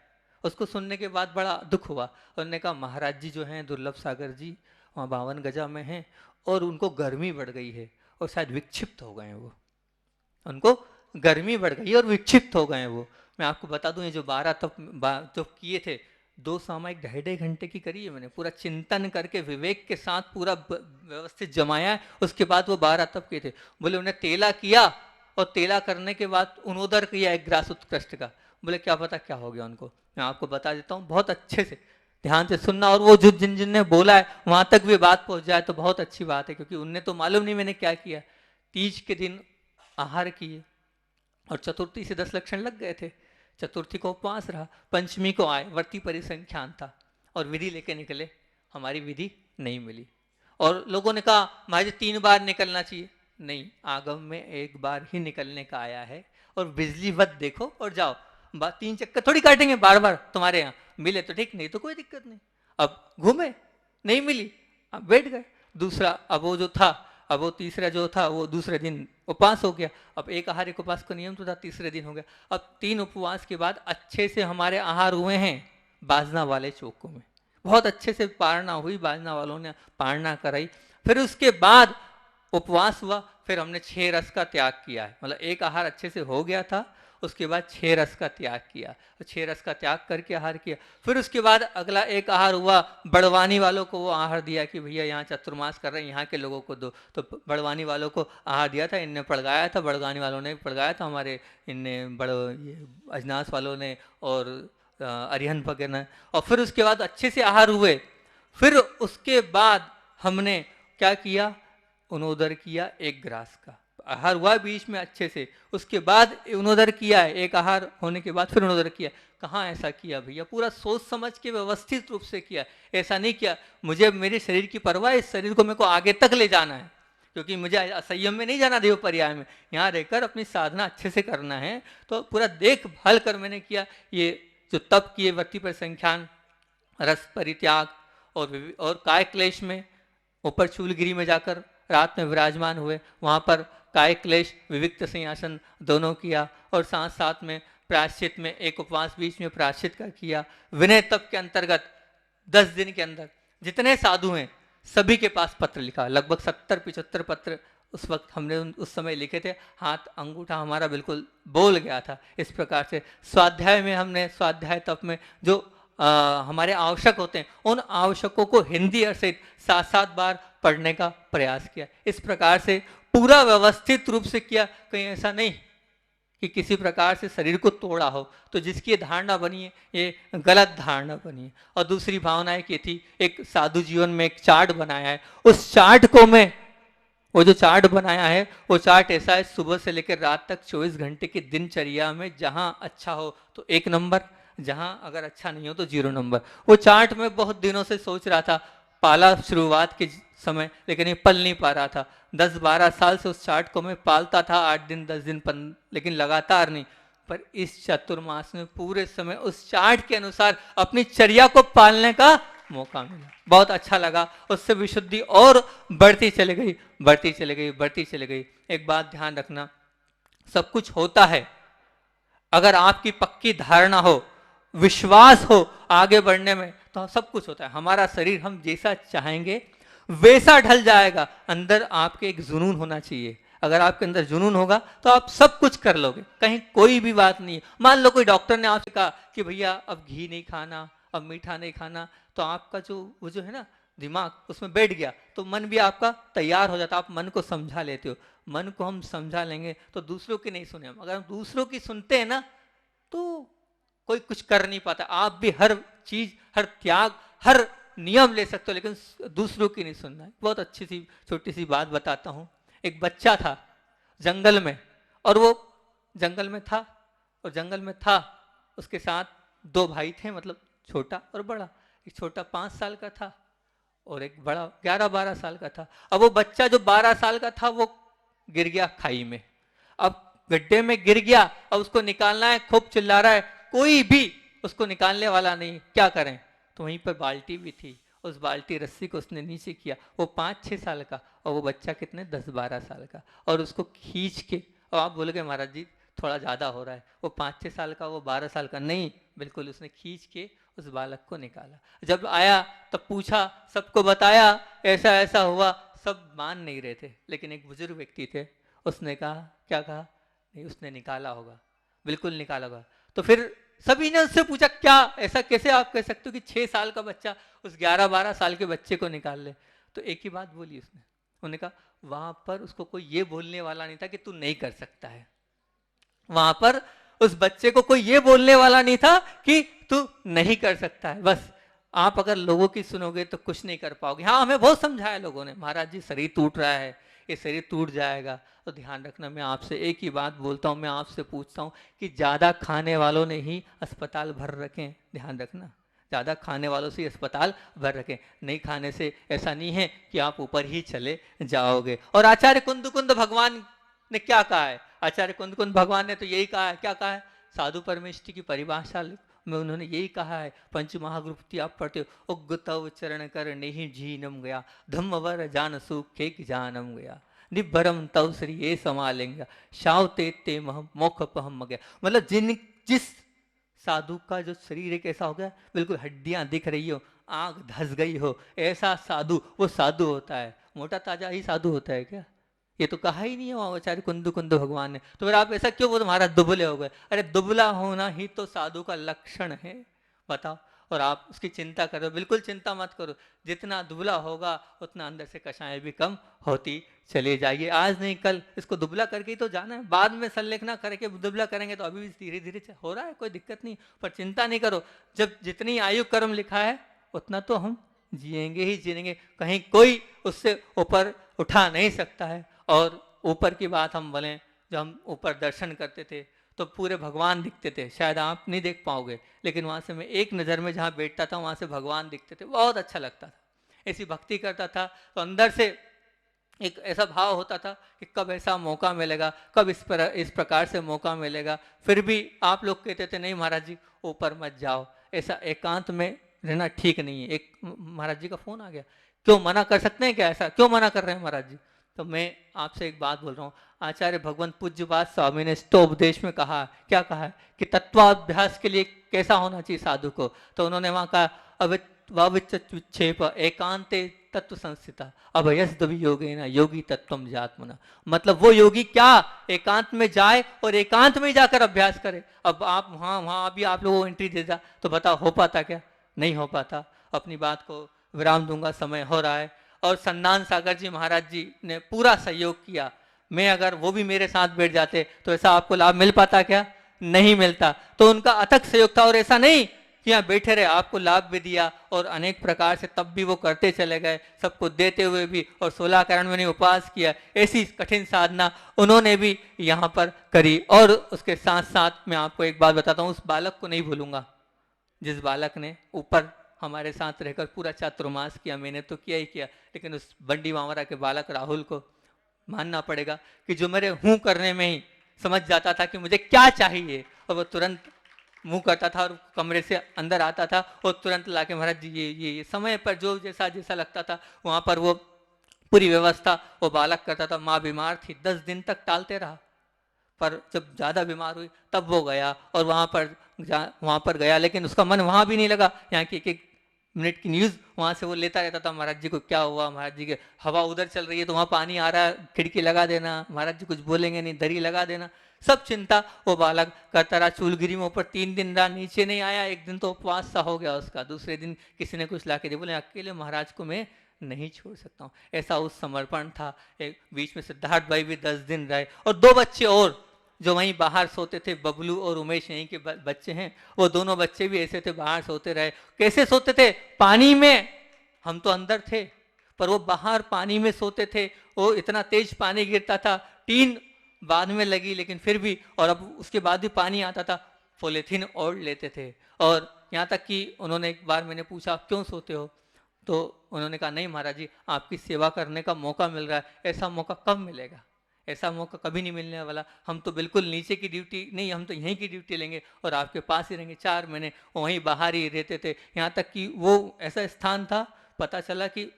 उसको सुनने के बाद बड़ा दुख हुआ। उन्होंने कहा महाराज जी जो हैं दुर्लभ सागर जी वहाँ 52 गजा में हैं, और उनको गर्मी बढ़ गई है और शायद विक्षिप्त हो गए हैं, वो उनको गर्मी बढ़ गई और विक्षिप्त हो गए हैं वो। मैं आपको बता दूं, ये जो 12 तप जो किए थे, 2 सामायिक 2.5 घंटे की करी है मैंने, पूरा चिंतन करके विवेक के साथ पूरा व्यवस्थित जमाया है। उसके बाद वो 12 तप किए थे। बोले उन्हें तेला किया, और तेला करने के बाद उन्नोदर किया 1 ग्रास उत्कृष्ट का। बोले क्या पता क्या हो गया उनको, मैं आपको बता देता हूँ, बहुत अच्छे से ध्यान से सुनना, और वो जो जिन ने बोला है वहां तक भी बात पहुंच जाए तो बहुत अच्छी बात है, क्योंकि उनने तो मालूम नहीं मैंने क्या किया। तीज के दिन आहार किए और चतुर्थी से 10 लक्षण लग गए थे। चतुर्थी को उपवास रहा, पंचमी को आए, वर्ती परिसंख्यान था और विधि लेके निकले, हमारी विधि नहीं मिली। और लोगों ने कहा महाराज 3 बार निकलना चाहिए, नहीं, आगम में 1 बार ही निकलने का आया है, और बिजली वत देखो और जाओ, 3 चक्कर थोड़ी काटेंगे बार बार, तुम्हारे यहाँ मिले तो ठीक, नहीं तो कोई दिक्कत नहीं। अब घूमे, नहीं मिली, अब बैठ गए। दूसरा, अब वो जो था, अब वो तीसरा जो था वो दूसरे दिन उपवास हो गया। अब एक आहार एक उपवास का नियम तो था, तीसरे दिन हो गया। अब 3 उपवास के बाद अच्छे से हमारे आहार हुए हैं बाजना वाले चौकों में, बहुत अच्छे से पारना हुई, बाजना वालों ने पारना कराई। फिर उसके बाद उपवास हुआ, फिर हमने 6 रस का त्याग किया है, मतलब एक आहार अच्छे से हो गया था, उसके बाद 6 रस का त्याग किया, 6 रस का त्याग करके आहार किया। फिर उसके बाद अगला एक आहार हुआ, बड़वानी वालों को वो आहार दिया कि भैया यहाँ चतुर्मास कर रहे हैं, यहाँ के लोगों को दो, तो बड़वानी वालों को आहार दिया था, इनने पड़गाया था, बड़वानी वालों ने पड़गाया था, हमारे इनने ये अजनास वालों ने और अरिहंत वगैरह ने। और फिर उसके बाद अच्छे से आहार हुए। फिर उसके बाद हमने क्या किया, उनोदर किया 1 ग्रास का आहार हुआ बीच में अच्छे से, उसके बाद उनोदर किया है, एक आहार होने के बाद फिर उनोदर किया। कहाँ ऐसा किया भैया, पूरा सोच समझ के व्यवस्थित रूप से किया, ऐसा नहीं किया मुझे मेरे शरीर की परवाह, इस शरीर को मेरे को आगे तक ले जाना है, क्योंकि मुझे असंयम में नहीं जाना, देव पर्याय में, यहाँ रहकर अपनी साधना अच्छे से करना है। तो पूरा देखभाल कर मैंने किया। ये जो तप किए, वर्ती परिसंख्यान, रस परित्याग और काय क्लेश में, ऊपर चूलगिरी में जाकर रात में विराजमान हुए, वहाँ पर काय क्लेश विविक्त सिंहासन दोनों किया, और साथ साथ में प्रायश्चित में एक उपवास बीच में प्रायश्चित का किया। विनय तप के अंतर्गत 10 दिन के अंदर जितने साधु हैं सभी के पास पत्र लिखा, लगभग 70-75 पत्र उस वक्त हमने उस समय लिखे थे, हाथ अंगूठा हमारा बिल्कुल बोल गया था। इस प्रकार से स्वाध्याय में हमने, स्वाध्याय तप में जो हमारे आवश्यक होते हैं, उन आवश्यकों को हिंदी और सहित 7-7 बार पढ़ने का प्रयास किया। इस प्रकार से पूरा व्यवस्थित रूप से किया, कहीं ऐसा नहीं कि किसी प्रकार से शरीर को तोड़ा हो। तो जिसकी धारणा बनी है ये गलत धारणा बनी है। और दूसरी भावना एक ये थी, एक साधु जीवन में एक चार्ट बनाया है, उस चार्ट को मैं, वो जो चार्ट बनाया है वो चार्ट ऐसा है, सुबह से लेकर रात तक 24 घंटे की दिनचर्या में जहां अच्छा हो तो 1 नंबर, जहां अगर अच्छा नहीं हो तो 0 नंबर। वो चार्ट में बहुत दिनों से सोच रहा था, पाला शुरुआत के समय, लेकिन ये पल नहीं पा रहा था। 10-12 साल से उस चार्ट को मैं पालता था, 8 दिन 10 दिन लेकिन लगातार नहीं। पर इस चतुर्मास में पूरे समय उस चार्ट के अनुसार अपनी चर्या को पालने का मौका मिला, बहुत अच्छा लगा। उससे विशुद्धि और बढ़ती चली गई, बढ़ती चली गई, बढ़ती चली गई। एक बात ध्यान रखना, सब कुछ होता है अगर आपकी पक्की धारणा हो, विश्वास हो आगे बढ़ने में, तो सब कुछ होता है। हमारा शरीर हम जैसा चाहेंगे वैसा ढल जाएगा। अंदर आपके एक जुनून होना चाहिए, अगर आपके अंदर जुनून होगा तो आप सब कुछ कर लोगे, कहीं कोई भी बात नहीं है। मान लो कोई डॉक्टर ने आपसे कहा कि भैया अब घी नहीं खाना, अब मीठा नहीं खाना, तो आपका जो वो जो है ना दिमाग उसमें बैठ गया, तो मन भी आपका तैयार हो जाता, आप मन को समझा लेते हो। मन को हम समझा लेंगे तो दूसरों की नहीं सुने, अगर हम दूसरों की सुनते हैं ना तो कोई कुछ कर नहीं पाता। आप भी हर चीज, हर त्याग, हर नियम ले सकते हो, लेकिन दूसरों की नहीं सुनना है। बहुत अच्छी सी छोटी सी बात बताता हूं। एक बच्चा था जंगल में, और वो जंगल में था, और जंगल में था उसके साथ 2 भाई थे, मतलब छोटा और बड़ा। एक छोटा 5 साल का था और एक बड़ा 11-12 साल का था। अब वो बच्चा जो 12 साल का था वो गिर गया खाई में। अब गड्ढे में गिर गया, अब उसको निकालना है, खूब चिल्ला रहा है, कोई भी उसको निकालने वाला नहीं, क्या करें। तो वहीं पर बाल्टी भी थी, उस बाल्टी रस्सी को उसने नीचे किया। वो 5-6 साल का और वो बच्चा कितने 10-12 साल का, और उसको खींच के, और आप बोलोगे महाराज जी थोड़ा ज़्यादा हो रहा है, वो 5-6 साल का वो 12 साल का, नहीं बिल्कुल, उसने खींच के उस बालक को निकाला। जब आया तब पूछा, सबको बताया ऐसा ऐसा हुआ, सब मान नहीं रहे थे, लेकिन एक बुजुर्ग व्यक्ति थे, उसने कहा, क्या कहा, नहीं उसने निकाला होगा, बिल्कुल निकाला होगा। तो फिर सभी ने उससे पूछा, क्या ऐसा कैसे आप कह सकते हो कि 6 साल का बच्चा उस 11-12 साल के बच्चे को निकाल ले। तो एक ही बात बोली उसने, उन्होंने कहा वहां पर उसको कोई ये बोलने वाला नहीं था कि तू नहीं कर सकता है, वहां पर उस बच्चे को कोई ये बोलने वाला नहीं था कि तू नहीं कर सकता है। बस आप अगर लोगों की सुनोगे तो कुछ नहीं कर पाओगे। हाँ, हमें बहुत समझाया लोगों ने, महाराज जी शरीर टूट रहा है, ये शरीर टूट जाएगा, तो ध्यान रखना। मैं आपसे एक ही बात बोलता हूँ, मैं आपसे पूछता हूँ कि ज़्यादा खाने वालों ने ही अस्पताल भर रखें। ध्यान रखना, ज़्यादा खाने वालों से अस्पताल भर रखें, नहीं खाने से ऐसा नहीं है कि आप ऊपर ही चले जाओगे। और आचार्य कुंद भगवान ने क्या कहा है? आचार्य कुंद भगवान ने तो यही कहा है। क्या कहा है? साधु परमेष्टि की परिभाषा में उन्होंने यही कहा है, पंच महागुप्ती आप पढ़ते हो, उग्ग तव चरण कर नहीं जीनम गया, धम्मवर जान सुख एक जानम गया, निभरम तव श्री ये समालेंगे, शावते ते मोख पहम गया। मतलब जिस साधु का जो शरीर एक ऐसा हो गया, बिल्कुल हड्डियां दिख रही हो, आंख धस गई हो, ऐसा साधु वो साधु होता है। मोटा ताजा ही साधु होता है क्या? ये तो कहा ही नहीं है आचार्य कुंद भगवान ने। तो फिर आप ऐसा क्यों बोल महाराज दुबले हो गए? अरे दुबला होना ही तो साधु का लक्षण है, बताओ। और आप उसकी चिंता करो, बिल्कुल चिंता मत करो। जितना दुबला होगा उतना अंदर से कषाएं भी कम होती चले जाइए। आज नहीं कल इसको दुबला करके ही तो जाना है। बाद में संलेखना करके दुबला करेंगे तो अभी भी धीरे धीरे हो रहा है, कोई दिक्कत नहीं। पर चिंता नहीं करो, जब जितनी आयु कर्म लिखा है उतना तो हम जिएंगे ही जिएंगे, कहीं कोई उससे ऊपर उठा नहीं सकता है। और ऊपर की बात हम बोलें, जब हम ऊपर दर्शन करते थे तो पूरे भगवान दिखते थे। शायद आप नहीं देख पाओगे, लेकिन वहाँ से मैं एक नज़र में जहाँ बैठता था वहाँ से भगवान दिखते थे, बहुत अच्छा लगता था। ऐसी भक्ति करता था तो अंदर से एक ऐसा भाव होता था कि कब ऐसा मौका मिलेगा, कब इस प्रकार से मौका मिलेगा। फिर भी आप लोग कहते थे नहीं महाराज जी ऊपर मत जाओ, ऐसा एकांत में रहना ठीक नहीं है। एक महाराज जी का फोन आ गया, क्यों मना कर सकते हैं क्या? ऐसा क्यों मना कर रहे हैं महाराज जी? तो मैं आपसे एक बात बोल रहा हूँ, आचार्य भगवंत पूज्यपाद स्वामी ने उपदेश में कहा, क्या कहा है कि तत्वाभ्यास के लिए कैसा होना चाहिए साधु को? तो उन्होंने वहां कहा अविच्छेप एकांते तत्व संस्थिता अभयस्द योगेन योगी तत्वम जात्मना। मतलब वो योगी क्या एकांत में जाए और एकांत में ही जाकर अभ्यास करे। अब आप वहां अभी आप लोगों को एंट्री दे दा तो बताओ हो पाता क्या? नहीं हो पाता। अपनी बात को विराम दूंगा, समय हो रहा है। और सन्नान सागर जी महाराज जी ने पूरा सहयोग किया। मैं अगर वो भी मेरे साथ बैठ जाते तो ऐसा आपको लाभ मिल पाता क्या? नहीं मिलता। तो उनका अथक सहयोग था। और ऐसा नहीं कि यहाँ बैठे रहे, आपको लाभ भी दिया और अनेक प्रकार से तब भी वो करते चले गए, सबको देते हुए भी। और 16 कारण में उपवास किया, ऐसी कठिन साधना उन्होंने भी यहाँ पर करी। और उसके साथ साथ मैं आपको एक बात बताता हूँ, उस बालक को नहीं भूलूंगा जिस बालक ने ऊपर हमारे साथ रहकर पूरा चातुर्मास किया। मैंने तो किया ही किया, लेकिन उस बंडी मावरा के बालक राहुल को मानना पड़ेगा कि जो मेरे हूं करने में ही समझ जाता था कि मुझे क्या चाहिए, और वो तुरंत मुंह करता था और कमरे से अंदर आता था और तुरंत लाके महाराज जी ये समय पर जो जैसा जैसा लगता था वहां पर वो पूरी व्यवस्था वो बालक करता था। माँ बीमार थी, 10 दिन तक टालते रहा, पर जब ज्यादा बीमार हुई तब वो गया और वहां पर गया, लेकिन उसका मन वहां भी नहीं लगा। यहाँ की एक मिनट की न्यूज वहां से वो लेता रहता था, महाराज जी को क्या हुआ, महाराज जी के हवा उधर चल रही है तो वहां पानी आ रहा है, खिड़की लगा देना, महाराज जी कुछ बोलेंगे नहीं, दरी लगा देना, सब चिंता वो बालक करता रहा। चूलगिरी में ऊपर 3 दिन रहा, नीचे नहीं आया। एक दिन तो उपवास सा हो गया उसका, दूसरे दिन किसी ने कुछ ला के दिया, बोले अकेले महाराज को मैं नहीं छोड़ सकता हूँ। ऐसा उस समर्पण था। एक बीच में सिद्धार्थ भाई भी 10 दिन रहे, और 2 बच्चे और जो वहीं बाहर सोते थे, बबलू और उमेश यहीं के बच्चे हैं, वो दोनों बच्चे भी ऐसे थे, बाहर सोते रहे। कैसे सोते थे? पानी में। हम तो अंदर थे पर वो बाहर पानी में सोते थे। वो इतना तेज पानी गिरता था, टीन बाद में लगी लेकिन फिर भी, और अब उसके बाद भी पानी आता था, पॉलीथीन ओढ़ लेते थे। और यहाँ तक कि उन्होंने एक बार मैंने पूछा आप क्यों सोते हो, तो उन्होंने कहा नहीं महाराज जी आपकी सेवा करने का मौका मिल रहा है, ऐसा मौका कब मिलेगा, ऐसा मौका कभी नहीं मिलने वाला। हम तो बिल्कुल नीचे की ड्यूटी नहीं, हम तो यहीं की ड्यूटी लेंगे और आपके पास ही रहेंगे। 4 महीने वहीं बाहर ही रहते थे। यहाँ तक कि वो ऐसा स्थान था, पता चला कि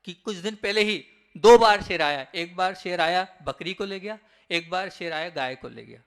कुछ दिन पहले ही 2 बार शेर आया। एक बार शेर आया बकरी को ले गया, एक बार शेर आया गाय को ले गया।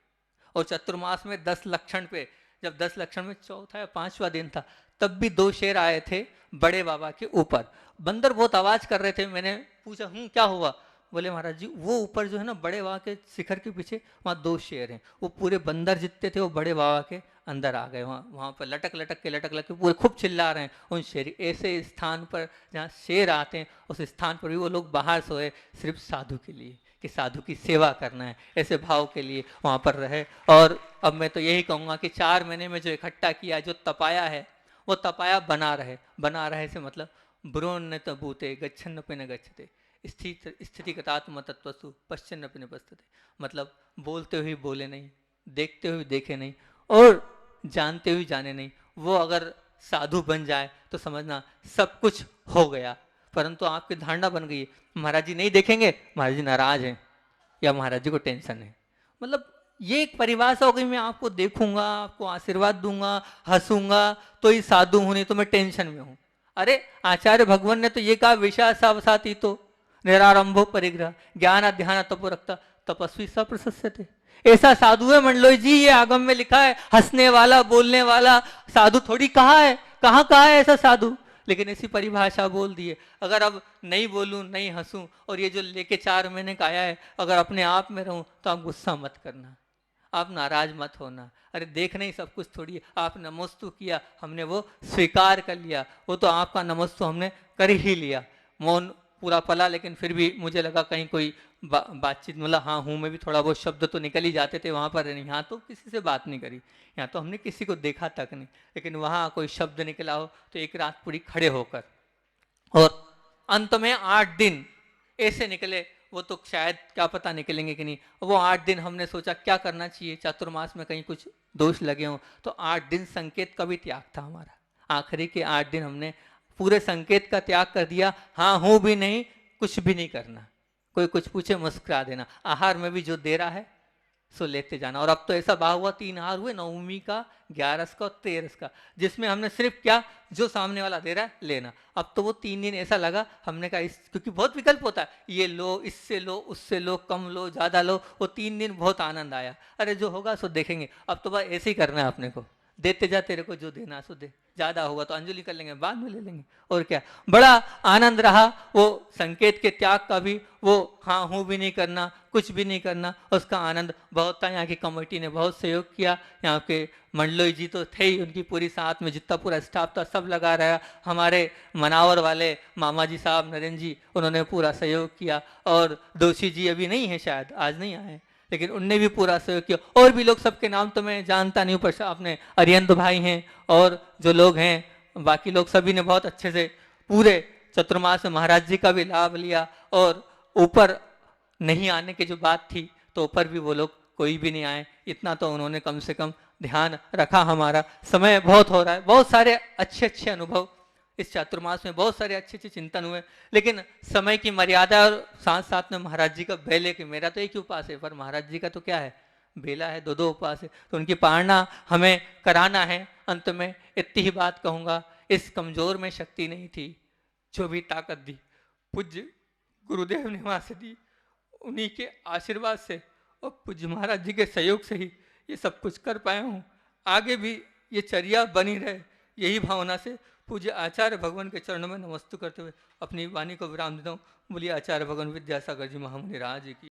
और चतुर्मास में 10 लक्षण पे, जब 10 लक्षण में चौथा या 5वां दिन था, तब भी 2 शेर आए थे बड़े बाबा के ऊपर। बंदर बहुत आवाज कर रहे थे। मैंने पूछा क्या हुआ? बोले महाराज जी वो ऊपर जो है ना बड़े बाबा के शिखर के पीछे वहाँ 2 शेर हैं, वो पूरे बंदर जितने थे वो बड़े बाबा के अंदर आ गए। वहाँ पर लटक लटक के पूरे खूब चिल्ला रहे हैं उन शेर। ऐसे स्थान पर जहाँ शेर आते हैं उस स्थान पर भी वो लोग बाहर सोए सिर्फ साधु के लिए, कि साधु की सेवा करना है, ऐसे भाव के लिए वहाँ पर रहे। और अब मैं तो यही कहूँगा कि 4 महीने में जो इकट्ठा किया, जो तपाया है, वो तपाया बना रहे। बना रहे से मतलब ब्रोन तो भूते गच्छन्न पे न गच्छते स्थिति गतात्म तत्वसु पश्चिन्न पे न पश्यते, मतलब बोलते हुए बोले नहीं, देखते हुए देखे नहीं और जानते हुए जाने नहीं। वो अगर साधु बन जाए तो समझना सब कुछ हो गया। परंतु आपकी धारणा बन गई है महाराज जी नहीं देखेंगे, महाराज जी नाराज हैं या महाराज जी को टेंशन है, मतलब ये एक परिभाषा हो गई। मैं आपको देखूंगा, आपको आशीर्वाद दूंगा, हंसूंगा तो ही साधु हूं, नहीं तो मैं टेंशन में हूं। अरे आचार्य भगवान ने तो ये कहा विषा सावसाती तो निरारंभो परिग्रह ज्ञान ध्यान तपो रखता तपस्वी सप्रशस्यते। ऐसा साधु है मंडलोई जी, ये आगम में लिखा है, हंसने वाला बोलने वाला साधु थोड़ी कहा है, कहाँ कहा है ऐसा साधु, लेकिन ऐसी परिभाषा बोल दी है। अगर अब नहीं बोलूं, नहीं हंसूं और ये जो लेके 4 महीने का आया है, अगर अपने आप में रहूं तो आप गुस्सा मत करना, आप नाराज मत होना। अरे देख नहीं सब कुछ थोड़ी है, आप नमस्तु किया, हमने वो स्वीकार कर लिया, वो तो आपका नमस्तु हमने कर ही लिया। मौन पूरा पला, लेकिन फिर भी मुझे लगा कहीं कोई बातचीत, मतलब हाँ हूँ में भी थोड़ा बहुत शब्द तो निकल ही जाते थे वहाँ पर। नहीं, यहाँ तो किसी से बात नहीं करी, यहाँ तो हमने किसी को देखा तक नहीं, लेकिन वहाँ कोई शब्द निकला हो तो एक रात पूरी खड़े होकर। और अंत में 8 दिन ऐसे निकले, वो तो शायद क्या पता निकलेंगे कि नहीं। वो 8 दिन हमने सोचा क्या करना चाहिए, चातुर्मास में कहीं कुछ दोष लगे हों, तो 8 दिन संकेत का भी त्याग था हमारा। आखिरी के 8 दिन हमने पूरे संकेत का त्याग कर दिया। हाँ हूं भी नहीं, कुछ भी नहीं करना, कोई कुछ पूछे मुस्कुरा देना, आहार में भी जो दे रहा है सो लेते जाना। और अब तो ऐसा भाव हुआ 3 आहार हुए, 9वीं का, 11 का और 13 का, जिसमें हमने सिर्फ क्या जो सामने वाला दे रहा है लेना। अब तो वो 3 दिन ऐसा लगा, हमने कहा इस, क्योंकि बहुत विकल्प होता है, ये लो, इससे लो, उससे लो, कम लो, ज्यादा लो। वो 3 दिन बहुत आनंद आया। अरे जो होगा सो देखेंगे, अब तो बस ऐसे ही करना है अपने को, देते जा, तेरे को जो देना सो दे, ज्यादा होगा तो अंजलि कर लेंगे, बाद में ले लेंगे। और क्या बड़ा आनंद रहा वो संकेत के त्याग का भी, वो हाँ हूँ भी नहीं करना, कुछ भी नहीं करना, उसका आनंद बहुत था। यहाँ की कमेटी ने बहुत सहयोग किया, यहाँ के मंडलोई जी तो थे ही, उनकी पूरी साथ में जितना पूरा स्टाफ था सब लगा रहा। हमारे मनावर वाले मामा जी साहब नरेंद्र जी, उन्होंने पूरा सहयोग किया। और दोषी जी अभी नहीं है, शायद आज नहीं आए, लेकिन उनने भी पूरा सहयोग किया। और भी लोग, सबके नाम तो मैं जानता नहीं हूँ, पर अपने अरियंत भाई हैं और जो लोग हैं बाकी लोग, सभी ने बहुत अच्छे से पूरे चतुर्मास में महाराज जी का भी लाभ लिया। और ऊपर नहीं आने की जो बात थी तो ऊपर भी वो लोग कोई भी नहीं आए, इतना तो उन्होंने कम से कम ध्यान रखा। हमारा समय बहुत हो रहा है, बहुत सारे अच्छे अच्छे अनुभव इस चातुर्मास में, बहुत सारे अच्छे अच्छे चिंतन हुए, लेकिन समय की मर्यादा और साथ साथ में महाराज जी का बेले कि मेरा तो एक ही उपास है, पर महाराज जी का तो क्या है, बेला है, 2 उपास है, तो उनकी पालना हमें कराना है। अंत में इतनी ही बात कहूँगा, इस कमजोर में शक्ति नहीं थी, जो भी ताकत दी पूज्य गुरुदेव ने वहाँ से दी, उन्हीं के आशीर्वाद से और पूज्य महाराज जी के सहयोग से ही ये सब कुछ कर पाया हूँ। आगे भी ये चर्या बनी रहे, यही भावना से पूज्य आचार्य भगवान के चरणों में नमस्तु करते हुए अपनी वाणी को विराम देता हूँ। बोलिए आचार्य भगवान विद्यासागर जी महामुनि राज की।